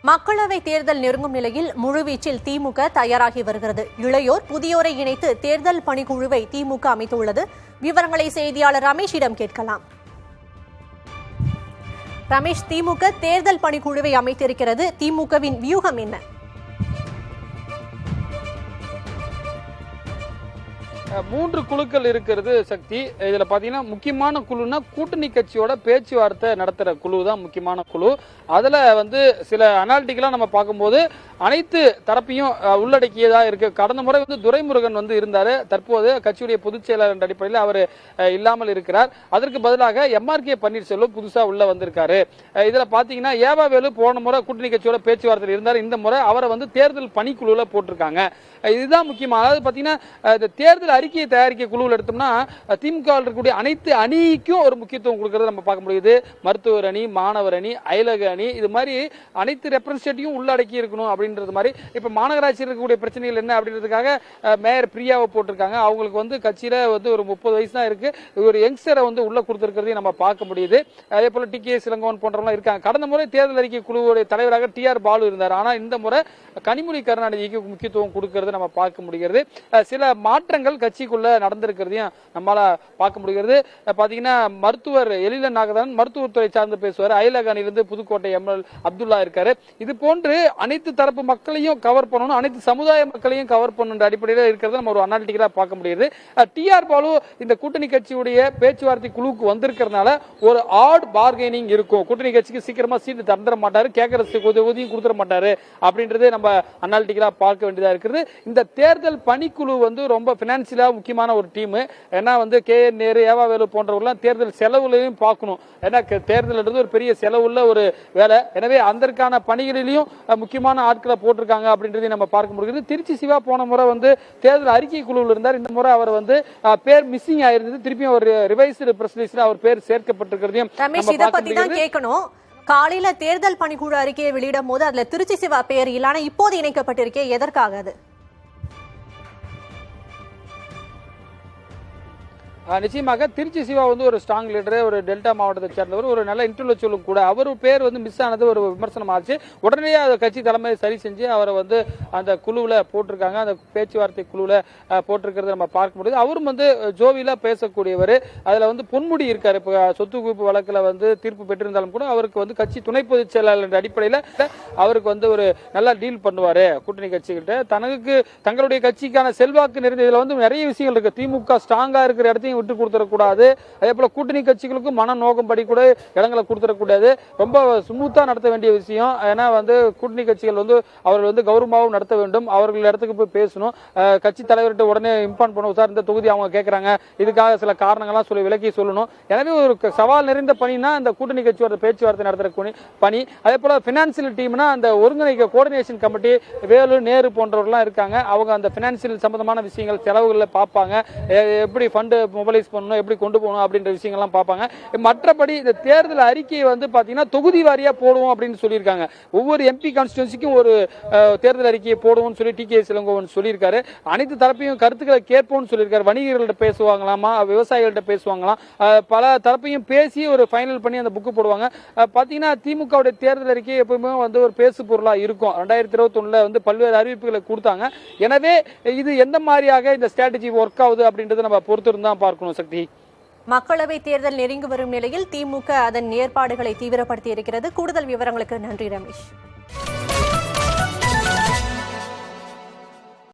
மக்களவை தேர்தல் நெருங்கும் நிலையில் முழுவீச்சில் திமுக தயாராகி வருகிறது. இளையோர் புதியோரை இணைத்து தேர்தல் பணிக்குழுவை திமுக அமைத்துள்ளது. விவரங்களை செய்தியாளர் ரமேஷிடம் கேட்கலாம். ரமேஷ், திமுக தேர்தல் பணிக்குழுவை அமைத்திருக்கிறது. திமுகவின் வியூகம் என்ன? மூன்று குழுக்கள் இருக்கிறது சக்தி. இதுல பாத்தீங்கன்னா முக்கியமான குழுனா கூட்டணி கட்சியோட பேச்சுவார்த்தை நடத்துற குழு தான் முக்கியமான குழு. அதுல சில அனாலிட்டிக்கலா நம்ம பார்க்கும்போது அனைத்து தரப்பையும் உள்ளடக்கியதா இருக்கு. கடந்த முறை துரைமுருகன் இருந்தாரு. தற்போது கட்சியுடைய பொதுச் செயலாளர் அடிப்படையில் அவர் இல்லாமல் இருக்கிறார். அதற்கு பதிலாக எம்ஆர்கே பன்னீர்செல்வம் புதுசா உள்ள வந்திருக்காரு. இதுல பாத்தீங்கன்னா ஏவாவேலு போன முறை கூட்டணி கட்சியோட பேச்சுவார்த்தையில் இருந்தார். இந்த முறை அவரை தேர்தல் பணிக்குழுல போட்டிருக்காங்க. இதுதான் முக்கியமா. அதாவது பாத்தீங்கன்னா தேர்தல் அறிக்கையை தயாரிக்க குழுவில் எடுத்தோம்னா திமுக இருக்கக்கூடிய அனைத்து அணிக்கும் ஒரு முக்கியத்துவம் கொடுக்கறத நம்ம பார்க்க முடியுது. மருத்துவர் அணி, மாணவர் அணி, அயலக அணி, இது மாதிரி அனைத்து ரெப்ரசன்டேட்டிவும் உள்ளடக்கி இருக்கணும் அப்படின்றது மாதிரி. இப்ப மாநகராட்சியில் இருக்கக்கூடிய பிரச்சனைகள் என்ன அப்படின்றதுக்காக மேயர் பிரியாவை போட்டிருக்காங்க. அவங்களுக்கு கட்சியில ஒரு 30 வயசு தான் இருக்கு. ஒரு யங்ஸ்டரை உள்ள கொடுத்திருக்கிறதையும் நம்ம பார்க்க முடியுது. அதே போல டி.கே. இளங்கோவன் போன்றவங்க இருக்காங்க. கடந்த முறை தேர்தல் அறிக்கை குழுவுடைய தலைவராக டி.ஆர். பாலு இருந்தார். ஆனா இந்த முறை கனிமொழி கருணாநிதிக்கு முக்கியத்துவம் கொடுக்கிறது நம்ம பார்க்க முடிகிறது. சில மாற்றங்கள் கட்சிக்குள்ள நடந்திருக்கிறதையும் நம்மளால பார்க்க முடிகிறது. பாத்தீங்கன்னா மருத்துவர் எழில நாகதன் மருத்துவத்துறை சார்ந்து பேசுவார். அயலக அணியிலிருந்து புதுக்கோட்டை எம்எல் அப்துல்லா இருக்காரு. இது போன்று அனைத்து தரப்பு மக்களையும் கவர் பண்ணணும், அனைத்து சமுதாய மக்களையும் கவர் பண்ணணும் அடிப்படையில் இருக்கிறத நம்ம ஒரு அனாலிட்டிக்கலா பார்க்க முடியுது. டி.ஆர். பாலு இந்த கூட்டணி கட்சியுடைய பேச்சுவார்த்தை குழுவுக்கு வந்திருக்கிறதுனால ஒரு ஆட் பார்கெனிங் இருக்கும். கூட்டணி கட்சிக்கு சீக்கிரமா சீட்டு தந்துட மாட்டாரு, கேட்கறதுக்கு உதவியும் கொடுத்துட மாட்டாரு அப்படின்றதே நம்ம அனாலிட்டிக்கலா பார்க்க வேண்டியதா இருக்குது. இந்த தேர்தல் பணிக்குழு ரொம்ப பினான்சியலா முக்கியமான ஒரு டீம். ஏன்னா கே.என். நேரு, ஏவாவேலு போன்றவர்கள் தேர்தல் செலவுலையும் பார்க்கணும். ஏன்னா தேர்தல் ஒரு பெரிய செலவுள்ள ஒரு வேலை. எனவே அதற்கான பணிகளிலும் முக்கியமான ஆட்களை போட்டிருக்காங்க அப்படின்றதையும் நம்ம பார்க்க முடியுது. திருச்சி சிவா போன முறை தேர்தல் அறிக்கை குழுவில் இருந்தார். இந்த முறை அவர் பேர் மிஸ்ஸிங் ஆயிருந்தது. திருப்பியும் ஒரு ரிவைஸ்டு பிரஸ் லிஸ்ட்ல அவர் பேர் சேர்க்கப்பட்டிருக்கிறதையும் கேட்கணும். காலையில தேர்தல் பணிக்குழு அறிக்கையை வெளியிடும் போது அதுல திருச்சி சிவா பேர் இல்ல, இப்போது இணைக்கப்பட்டிருக்கே, எதற்காக அது? நிச்சயமாக திருச்சி சிவா ஒரு ஸ்ட்ராங் லீடர், ஒரு டெல்டா மாவட்டத்தை சேர்ந்தவர், ஒரு நல்ல இன்டெலெக்சுவலும் கூட. அவர் பேர் மிஸ் ஆனது ஒரு விமர்சனம் ஆச்சு. உடனே கட்சி தலைமை சரி செஞ்சு அவரை அந்த குழுவில் போட்டிருக்காங்க. அந்த பேச்சுவார்த்தை குழுவில் போட்டிருக்கிறத நம்ம பார்க்க முடியுது. அவரும் ஜோவிலா பேசக்கூடியவர். அதுல பொன்முடி இருக்காரு. இப்போ சொத்து குவிப்பு வழக்கில் தீர்ப்பு பெற்றிருந்தாலும் கூட அவருக்கு கட்சி துணை பொதுச் செயலாளர் அடிப்படையில் அவருக்கு ஒரு நல்லா டீல் பண்ணுவாரு கூட்டணி கட்சிகிட்ட. தங்களுடைய கட்சிக்கான செல்வாக்கு நிறைந்த இதுல நிறைய விஷயங்கள் இருக்கு. திமுக ஸ்ட்ராங்கா இருக்கிற இடத்தையும் விட்டு கொடுத்துடக்கூடாது. அதே போல கூட்டணி கட்சிகளுக்கும் மன நோக்கம் படி கூட இடங்களை கொடுத்துடக்கூடாது. ரொம்ப ஸ்மூத்தா நடத்த வேண்டிய விஷயம். ஏன்னா கூட்டணி கட்சிகள் அவர்கள் கௌரவமாகவும் நடத்த வேண்டும். அவர்கள் இடத்துக்கு போய் பேசணும். கட்சி தலைவர்கிட்ட உடனே இன்ஃபார்ம் பண்ணுவோம், சார் இந்த தொகுதி அவங்க கேட்கறாங்க, இதுக்காக சில காரணங்கள்லாம் சொல்லி விலக்கி சொல்லணும். எனவே ஒரு சவால் நிறைந்த பணினா அந்த கூட்டணி கட்சியோட பேச்சுவார்த்தை நடத்துற பணி. அதே போல பினான்சியல் டீம்னா அந்த ஒருங்கிணைக்க கோஆர்டினேஷன் கமிட்டி, வேலு, நேரு போன்றவர்கள்லாம் இருக்காங்க. அவங்க அந்த பினான்சியல் சம்பந்தமான விஷயங்கள், செலவுகளை பார்ப்பாங்க. எப்படி ஃபண்ட் மொபைலைஸ் பண்ணணும், எப்படி கொண்டு போகணும் அப்படின்ற விஷயங்கள்லாம் பார்ப்பாங்க. மற்றபடி இந்த தேர்தல் அறிக்கையை பாத்தீங்கன்னா தொகுதி வாரியா போடுவோம் அப்படின்னு சொல்லியிருக்காங்க. ஒவ்வொரு எம்பி கான்ஸ்டிட்யூன்சிக்கும் ஒரு தேர்தல் அறிக்கையை போடுவோம்னு சொல்லி டி.கே. இளங்கோவன் சொல்லியிருக்காரு. அனைத்து தரப்பையும் கருத்துக்களை கேட்போம்னு சொல்லியிருக்காரு. வணிகர்கள்ட்ட பேசுவாங்களாமா, விவசாயிகள்ட்ட பேசுவாங்களாம். பல தரப்பையும் பேசி ஒரு ஃபைனல் பண்ணி அந்த புக்கு போடுவாங்க. பாத்தீங்கன்னா திமுகவுடைய தேர்தல் அறிக்கை எப்பவுமே ஒரு பேசு பொருளா இருக்கும். 2021 பல்வேறு அறிவிப்புகளை கொடுத்தாங்க. எனவே இது எந்த மாதிரியாக இந்த ஸ்ட்ராட்டஜி ஒர்க் ஆகுது அப்படின்றத நம்ம பொறுத்திருந்தா பார்க்கணும் சக்தி. மக்களவை தேர்தல் நெருங்கி வரும் நிலையில் திமுக அதன் ஏற்பாடுகளை தீவிரப்படுத்தி இருக்கிறது. கூடுதல் விவரங்களுக்கு நன்றி ரமேஷ்.